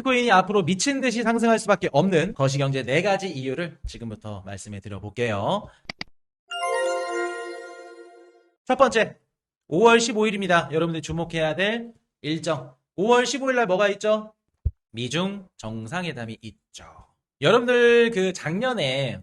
비트코인이 앞으로 미친 듯이 상승할 수밖에 없는 거시경제 4가지 이유를 지금부터 말씀해 드려볼게요. 첫 번째, 5월 15일입니다. 여러분들이 주목해야 될 일정. 5월 15일 날 뭐가 있죠? 미중 정상회담이 있죠. 여러분들 그 작년에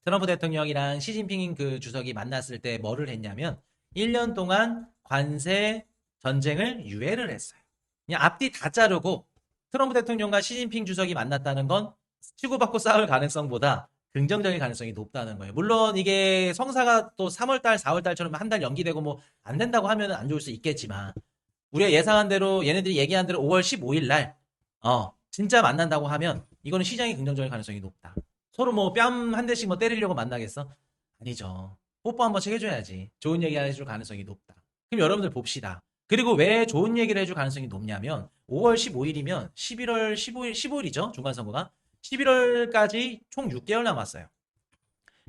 트럼프 대통령이랑 시진핑 그 주석이 만났을 때 뭐를 했냐면 1년 동안 관세 전쟁을 유예를 했어요. 그냥 앞뒤 다 자르고 트럼프 대통령과 시진핑 주석이 만났다는 건 치고받고 싸울 가능성보다 긍정적인 가능성이 높다는 거예요. 물론 이게 성사가 또 3월달, 4월달처럼 한 달 연기되고 뭐 안 된다고 하면 안 좋을 수 있겠지만 우리가 예상한 대로 얘네들이 얘기한 대로 5월 15일 날 진짜 만난다고 하면 이거는 시장이 긍정적인 가능성이 높다. 서로 뭐 뺨 한 대씩 뭐 때리려고 만나겠어? 아니죠. 뽀뽀 한 번씩 해줘야지. 좋은 얘기 해줄 가능성이 높다. 그럼 여러분들 봅시다. 그리고 왜 좋은 얘기를 해줄 가능성이 높냐면 5월 15일이면 11월 15일이죠. 중간선거가. 11월까지 총 6개월 남았어요.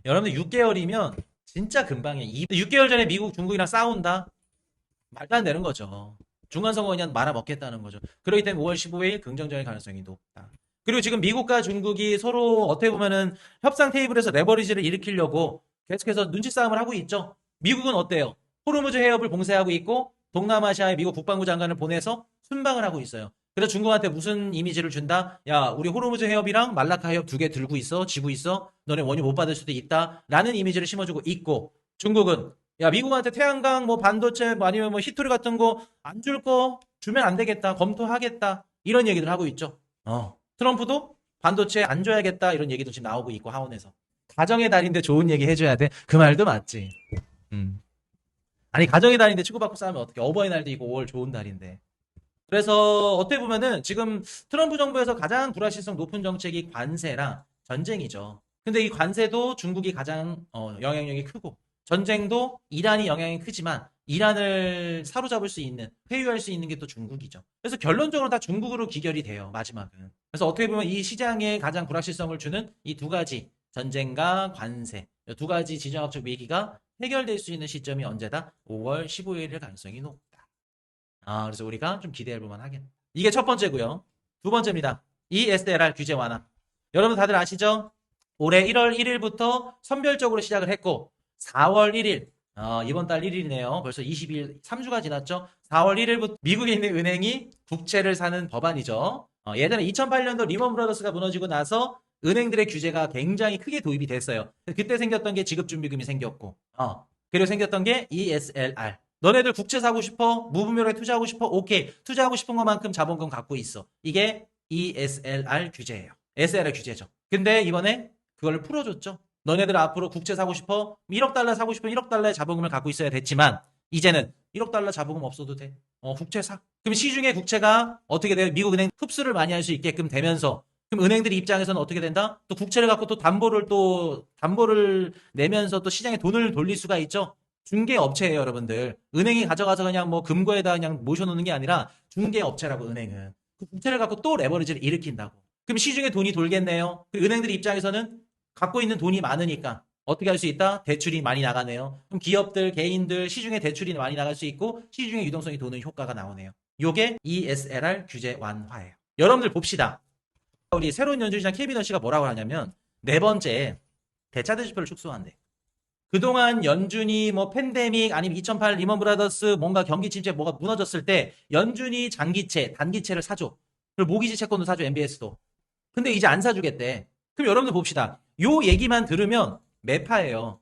여러분들 6개월이면 진짜 금방이에요. 6개월 전에 미국, 중국이랑 싸운다? 말도 안 되는 거죠. 중간선거 그냥 말아먹겠다는 거죠. 그렇기 때문에 5월 15일 긍정적인 가능성이 높다. 그리고 지금 미국과 중국이 서로 어떻게 보면은 협상 테이블에서 레버리지를 일으키려고 계속해서 눈치 싸움을 하고 있죠. 미국은 어때요? 호르무즈 해협을 봉쇄하고 있고 동남아시아에 미국 국방부 장관을 보내서 순방을 하고 있어요. 그래서 중국한테 무슨 이미지를 준다? 야, 우리 호르무즈 해협이랑 말라카 해협 2개 들고 있어, 쥐고 있어. 너네 원유 못 받을 수도 있다. 라는 이미지를 심어주고 있고 중국은 야, 미국한테 태양광, 뭐 반도체, 뭐 아니면 뭐 히토리 같은 거 안 줄 거 주면 안 되겠다. 검토하겠다. 이런 얘기들 하고 있죠. 트럼프도 반도체 안 줘야겠다. 이런 얘기도 지금 나오고 있고 하원에서. 가정의 달인데 좋은 얘기 해줘야 돼. 그 말도 맞지. 아니 가정의 달인데 치고받고 싸우면 어떻게? 어버이날도 있고 5월 좋은 달인데. 그래서 어떻게 보면은 지금 트럼프 정부에서 가장 불확실성 높은 정책이 관세랑 전쟁이죠. 근데 이 관세도 중국이 가장 영향력이 크고 전쟁도 이란이 영향이 크지만 이란을 사로잡을 수 있는, 회유할 수 있는 게 또 중국이죠. 그래서 결론적으로 다 중국으로 기결이 돼요, 마지막은. 그래서 어떻게 보면 이 시장에 가장 불확실성을 주는 이 두 가지, 전쟁과 관세, 이 두 가지 지정학적 위기가 해결될 수 있는 시점이 언제다? 5월 15일일 가능성이 높다. 그래서 우리가 좀 기대해 볼 만하겠다. 이게 첫 번째고요. 두 번째입니다. ESLR 규제 완화. 여러분 다들 아시죠? 올해 1월 1일부터 선별적으로 시작을 했고 4월 1일, 이번 달 1일이네요. 벌써 20일, 3주가 지났죠. 4월 1일부터 미국에 있는 은행이 국채를 사는 법안이죠. 예전에 2008년도 리먼 브라더스가 무너지고 나서 은행들의 규제가 굉장히 크게 도입이 됐어요. 그때 생겼던 게 지급준비금이 생겼고, 그리고 생겼던 게 ESLR. 너네들 국채 사고 싶어? 무분별하게 투자하고 싶어? 오케이. 투자하고 싶은 것만큼 자본금 갖고 있어. 이게 ESLR 규제예요. SLR 규제죠. 근데 이번에 그걸 풀어줬죠. 너네들 앞으로 국채 사고 싶어? 1억 달러 사고 싶으면 1억 달러의 자본금을 갖고 있어야 됐지만 이제는 1억 달러 자본금 없어도 돼. 국채 사. 그럼 시중의 국채가 어떻게 돼요? 미국 은행 흡수를 많이 할 수 있게끔 되면서 그럼 은행들 입장에서는 어떻게 된다? 또 국채를 갖고 또 담보를 내면서 또 시장에 돈을 돌릴 수가 있죠. 중개업체예요, 여러분들. 은행이 가져가서 그냥 뭐 금고에다 그냥 모셔놓는 게 아니라 중개업체라고 은행은. 그 국채를 갖고 또 레버리지를 일으킨다고. 그럼 시중에 돈이 돌겠네요. 그 은행들 입장에서는 갖고 있는 돈이 많으니까 어떻게 할 수 있다? 대출이 많이 나가네요. 그럼 기업들, 개인들 시중에 대출이 많이 나갈 수 있고 시중에 유동성이 도는 효과가 나오네요. 요게 ESLR 규제 완화예요. 여러분들 봅시다. 우리 새로운 연준시장 케빈 씨가 뭐라고 하냐면 네 번째 대차 대조표를 축소한대. 그동안 연준이 뭐 팬데믹 아니면 2008 리먼 브라더스 뭔가 경기 침체 뭐가 무너졌을 때 연준이 장기채, 단기채를 사줘. 그리고 모기지 채권도 사줘, MBS도. 근데 이제 안 사주겠대. 그럼 여러분들 봅시다. 요 얘기만 들으면 매파예요.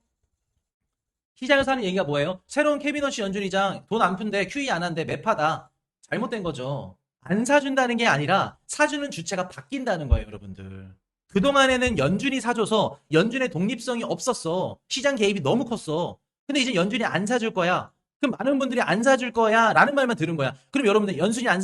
시장에서 하는 얘기가 뭐예요? 새로운 캐비넛 연준이장 돈 안 푼데 QE 안 한데 매파다. 잘못된 거죠. 안 사준다는 게 아니라 사주는 주체가 바뀐다는 거예요, 여러분들. 그동안에는 연준이 사줘서 연준의 독립성이 없었어. 시장 개입이 너무 컸어. 근데 이제 연준이 안 사줄 거야. 그럼 많은 분들이 안 사줄 거야 라는 말만 들은 거야. 그럼 여러분들 연준이 안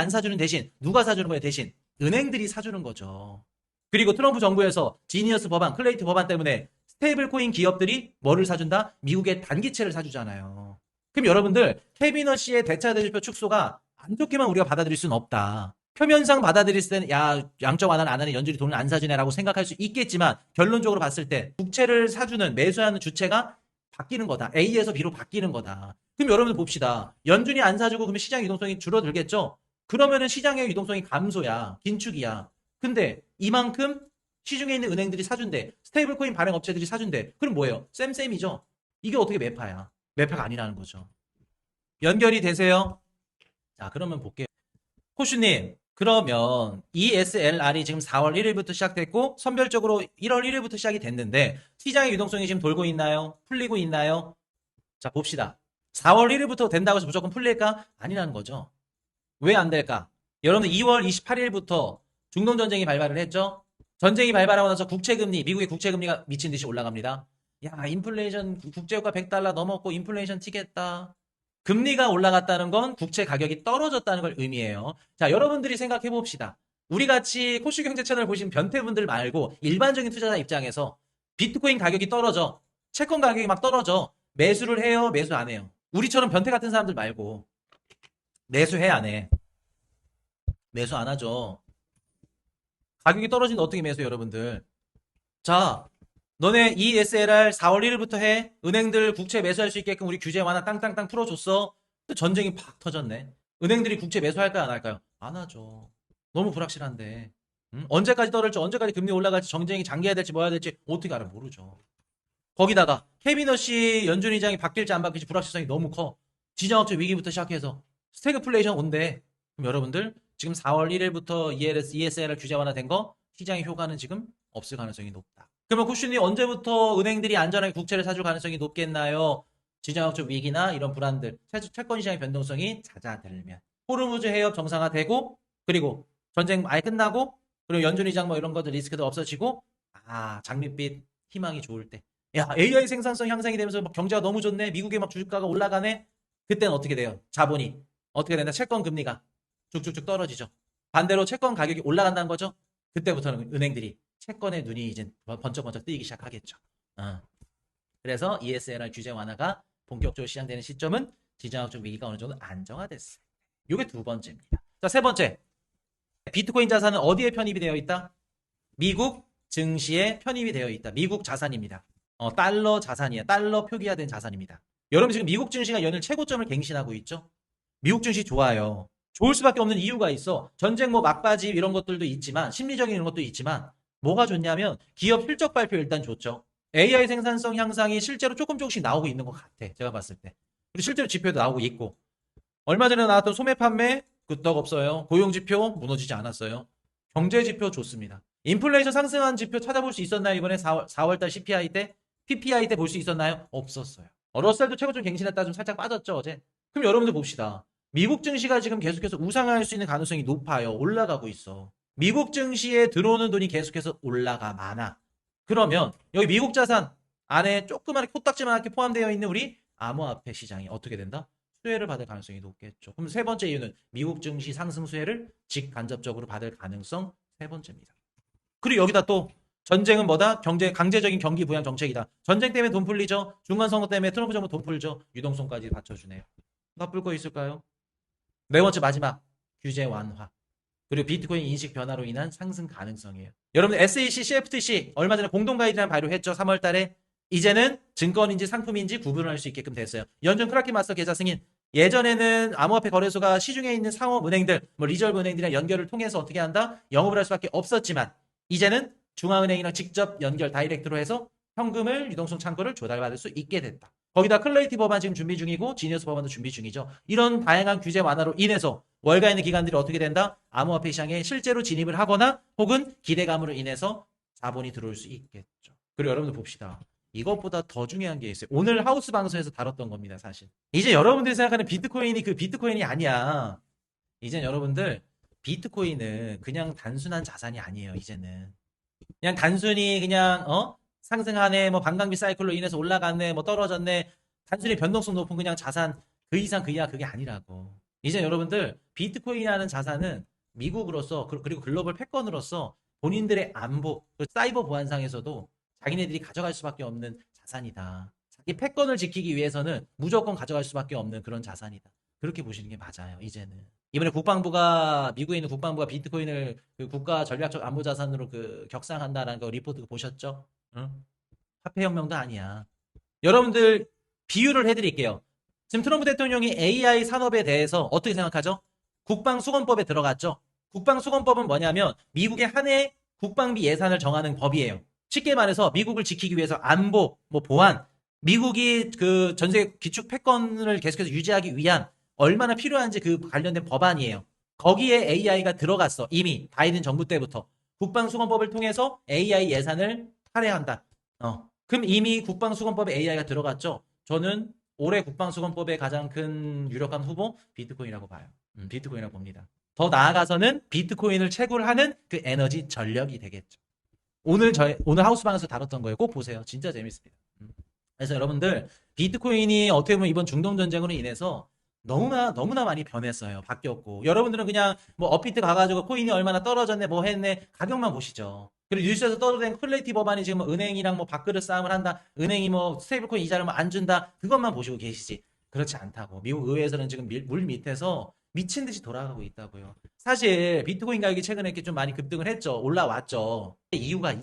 사주는 대신 누가 사주는 거예요? 대신 은행들이 사주는 거죠. 그리고 트럼프 정부에서 지니어스 법안, 클레이트 법안 때문에 스테이블 코인 기업들이 뭐를 사준다? 미국의 단기채를 사주잖아요. 그럼 여러분들 캐비넛 씨의 대차 대조표 축소가 안 좋게만 우리가 받아들일 수는 없다. 표면상 받아들일 때는 야, 양적 완화는 안 하는 연준이 돈을 안 사주네라고 생각할 수 있겠지만 결론적으로 봤을 때 국채를 사주는 매수하는 주체가 바뀌는 거다. A에서 B로 바뀌는 거다. 그럼 여러분들 봅시다. 연준이 안 사주고 그러면 시장 유동성이 줄어들겠죠? 그러면은 시장의 유동성이 감소야. 긴축이야. 근데 이만큼 시중에 있는 은행들이 사준대. 스테이블 코인 발행 업체들이 사준대. 그럼 뭐예요? 쌤쌤이죠. 이게 어떻게 매파야? 매파가 아니라는 거죠. 연결이 되세요? 자, 그러면 볼게요. 호슈님, 그러면 ESLR이 지금 4월 1일부터 시작됐고, 선별적으로 1월 1일부터 시작이 됐는데, 시장의 유동성이 지금 돌고 있나요? 풀리고 있나요? 자, 봅시다. 4월 1일부터 된다고 해서 무조건 풀릴까? 아니라는 거죠. 왜 안 될까? 여러분 2월 28일부터 중동전쟁이 발발을 했죠? 전쟁이 발발하고 나서 국채금리, 미국의 국채금리가 미친 듯이 올라갑니다. 야, 인플레이션, 국제유가 100달러 넘었고 인플레이션 튀겠다. 금리가 올라갔다는 건 국채 가격이 떨어졌다는 걸 의미해요. 자, 여러분들이 생각해 봅시다. 우리 같이 코슈경제 채널 보신 변태분들 말고 일반적인 투자자 입장에서 비트코인 가격이 떨어져. 채권 가격이 막 떨어져. 매수를 해요? 매수 안 해요? 우리처럼 변태 같은 사람들 말고 매수해 안 해? 매수 안 하죠. 가격이 떨어지는데 어떻게 매수해 여러분들? 자, 너네 ESLR 4월 1일부터 해. 은행들 국채 매수할 수 있게끔 우리 규제 완화 땅땅땅 풀어줬어. 또 전쟁이 팍 터졌네. 은행들이 국채 매수할까요 안 할까요? 안 하죠. 너무 불확실한데. 응? 언제까지 떨어질지 언제까지 금리 올라갈지 정쟁이 장기화야 될지 뭐 해야 될지 어떻게 알아 모르죠. 거기다가 캐비너시 연준 의장이 바뀔지 안 바뀔지 불확실성이 너무 커. 지정학적 위기부터 시작해서 스태그플레이션 온대. 그럼 여러분들 지금 4월 1일부터 ESLR 규제 완화된 거 시장의 효과는 지금 없을 가능성이 높다. 그러면 쿠슈님 언제부터 은행들이 안전하게 국채를 사줄 가능성이 높겠나요? 지정학적 위기나 이런 불안들, 채권 시장의 변동성이 잦아들면 호르무즈 해협 정상화되고 그리고 전쟁 아예 끝나고 그리고 연준 의장 뭐 이런 것들 리스크도 없어지고 장밋빛 희망이 좋을 때 야, AI 생산성 향상이 되면서 막 경제가 너무 좋네. 미국의 막 주가가 올라가네. 그때는 어떻게 돼요? 자본이 어떻게 된다? 채권 금리가 쭉쭉쭉 떨어지죠. 반대로 채권 가격이 올라간다는 거죠. 그때부터는 은행들이 채권의 눈이 이제 번쩍번쩍 뜨이기 시작하겠죠. 그래서 ESLR 규제 완화가 본격적으로 시작되는 시점은 지정학적 위기가 어느 정도 안정화됐어요. 이게 두 번째입니다. 자, 세 번째. 비트코인 자산은 어디에 편입이 되어 있다? 미국 증시에 편입이 되어 있다. 미국 자산입니다. 달러 자산이야. 달러 표기화된 자산입니다. 여러분 지금 미국 증시가 연일 최고점을 갱신하고 있죠? 미국 증시 좋아요. 좋을 수밖에 없는 이유가 있어. 전쟁 뭐 막바지 이런 것들도 있지만 심리적인 이런 것도 있지만 뭐가 좋냐면 기업 실적 발표 일단 좋죠. AI 생산성 향상이 실제로 조금씩 나오고 있는 것 같아. 제가 봤을 때. 그리고 실제로 지표도 나오고 있고. 얼마 전에 나왔던 소매 판매 끄떡 없어요. 고용 지표 무너지지 않았어요. 경제 지표 좋습니다. 인플레이션 상승한 지표 찾아볼 수 있었나요? 이번에 4월달 CPI 때? PPI 때 볼 수 있었나요? 없었어요. 러셀도 최고점 갱신했다 좀 살짝 빠졌죠 어제. 그럼 여러분들 봅시다. 미국 증시가 지금 계속해서 우상할 수 있는 가능성이 높아요. 올라가고 있어. 미국 증시에 들어오는 돈이 계속해서 올라가 많아. 그러면 여기 미국 자산 안에 조그맣게 코딱지만하게 포함되어 있는 우리 암호화폐 시장이 어떻게 된다? 수혜를 받을 가능성이 높겠죠. 그럼 세 번째 이유는 미국 증시 상승 수혜를 직간접적으로 받을 가능성 세 번째입니다. 그리고 여기다 또 전쟁은 뭐다? 강제적인 경기 부양 정책이다. 전쟁 때문에 돈 풀리죠. 중간선거 때문에 트럼프 정부 돈 풀죠. 유동성까지 받쳐주네요. 나쁠 거 있을까요? 네 번째 마지막 규제 완화. 그리고 비트코인 인식 변화로 인한 상승 가능성이에요. 여러분 SEC, CFTC 얼마 전에 공동 가이드라인 발표했죠. 3월 달에. 이제는 증권인지 상품인지 구분할 수 있게끔 됐어요. 연준 크라켄 마스터 계좌 승인. 예전에는 암호화폐 거래소가 시중에 있는 상업 은행들, 뭐 리저브 은행들이랑 연결을 통해서 어떻게 한다? 영업을 할 수밖에 없었지만 이제는 중앙은행이랑 직접 연결 다이렉트로 해서 현금을 유동성 창구를 조달받을 수 있게 됐다. 거기다 클레이티 법안 지금 준비 중이고 지니어스 법안도 준비 중이죠. 이런 다양한 규제 완화로 인해서 월가 있는 기관들이 어떻게 된다? 암호화폐 시장에 실제로 진입을 하거나 혹은 기대감으로 인해서 자본이 들어올 수 있겠죠. 그리고 여러분들 봅시다. 이것보다 더 중요한 게 있어요. 오늘 하우스 방송에서 다뤘던 겁니다, 사실. 이제 여러분들이 생각하는 비트코인이 그 비트코인이 아니야. 이젠 여러분들 비트코인은 그냥 단순한 자산이 아니에요, 이제는. 그냥 단순히 그냥 상승하네, 뭐 반감기 사이클로 인해서 올라갔네, 뭐 떨어졌네. 단순히 변동성 높은 그냥 자산 그 이상 그 이하 그게 아니라고. 이제 여러분들 비트코인이라는 자산은 미국으로서 그리고 글로벌 패권으로서 본인들의 안보, 사이버 보안상에서도 자기네들이 가져갈 수밖에 없는 자산이다. 자기 패권을 지키기 위해서는 무조건 가져갈 수밖에 없는 그런 자산이다. 그렇게 보시는 게 맞아요. 이제는. 이번에 미국에 있는 국방부가 비트코인을 그 국가 전략적 안보 자산으로 그 격상한다라는 거 리포트 보셨죠? 응? 화폐혁명도 아니야. 여러분들 비유를 해드릴게요. 지금 트럼프 대통령이 AI 산업에 대해서 어떻게 생각하죠? 국방수권법에 들어갔죠. 국방수권법은 뭐냐면 미국의 한 해 국방비 예산을 정하는 법이에요. 쉽게 말해서 미국을 지키기 위해서 안보, 뭐 보안, 미국이 그 전세계 기축 패권을 계속해서 유지하기 위한 얼마나 필요한지 그 관련된 법안이에요. 거기에 AI가 들어갔어. 이미 바이든 정부 때부터. 국방수권법을 통해서 AI 예산을 할애한다. 그럼 이미 국방수권법에 AI가 들어갔죠. 저는 올해 국방수권법의 가장 큰 유력한 후보 비트코인이라고 봐요. 비트코인이라고 봅니다. 더 나아가서는 비트코인을 채굴하는 그 에너지 전력이 되겠죠. 오늘 하우스방에서 다뤘던 거예요. 꼭 보세요. 진짜 재밌습니다. 그래서 여러분들 비트코인이 어떻게 보면 이번 중동 전쟁으로 인해서 너무나 많이 변했어요. 바뀌었고 여러분들은 그냥 뭐 업비트 가가지고 코인이 얼마나 떨어졌네 뭐 했네 가격만 보시죠. 그리고 뉴스에서 떠도는 퀄리티 법안이 지금 뭐 은행이랑 뭐 밥그릇 싸움을 한다. 은행이 뭐 스테이블코인 이자를 뭐 안 준다. 그것만 보시고 계시지. 그렇지 않다고. 미국 의회에서는 지금 물 밑에서 미친 듯이 돌아가고 있다고요. 사실 비트코인 가격이 최근에 이렇게 좀 많이 급등을 했죠. 올라왔죠. 이유가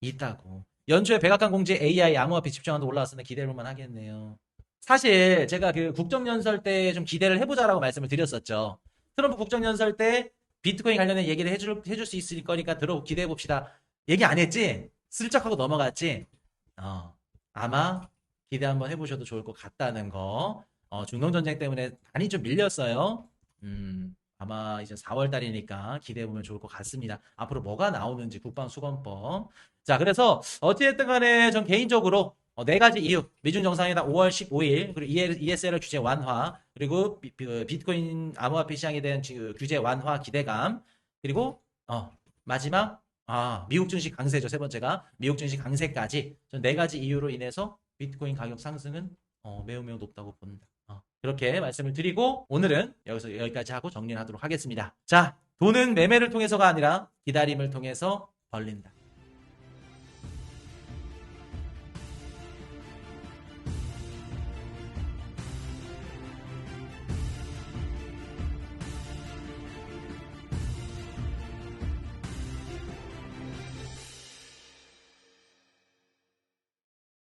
있다고. 연초에 백악관 공지 AI 암호화폐 집중한도 올라왔으면 기대해볼만 하겠네요. 사실 제가 그 국정연설 때 좀 기대를 해보자라고 말씀을 드렸었죠. 트럼프 국정연설 때 비트코인 관련된 얘기를 해줄 수 있을 거니까 기대해봅시다. 얘기 안 했지? 슬쩍 하고 넘어갔지? 아마 기대 한번 해보셔도 좋을 것 같다는 거. 중동전쟁 때문에 많이 좀 밀렸어요. 아마 이제 4월 달이니까 기대해보면 좋을 것 같습니다. 앞으로 뭐가 나오는지 국방수권법. 자, 그래서 어찌됐든 간에 전 개인적으로 네 가지 이유. 미중 정상회담 5월 15일, 그리고 ESL 규제 완화, 그리고 비트코인 암호화폐 시장에 대한 규제 완화 기대감, 그리고 마지막 미국 증시 강세죠. 세 번째가 미국 증시 강세까지 전 네 가지 이유로 인해서 비트코인 가격 상승은 매우 높다고 봅니다. 그렇게 말씀을 드리고 오늘은 여기까지 하고 정리를 하도록 하겠습니다. 자, 돈은 매매를 통해서가 아니라 기다림을 통해서 벌린다.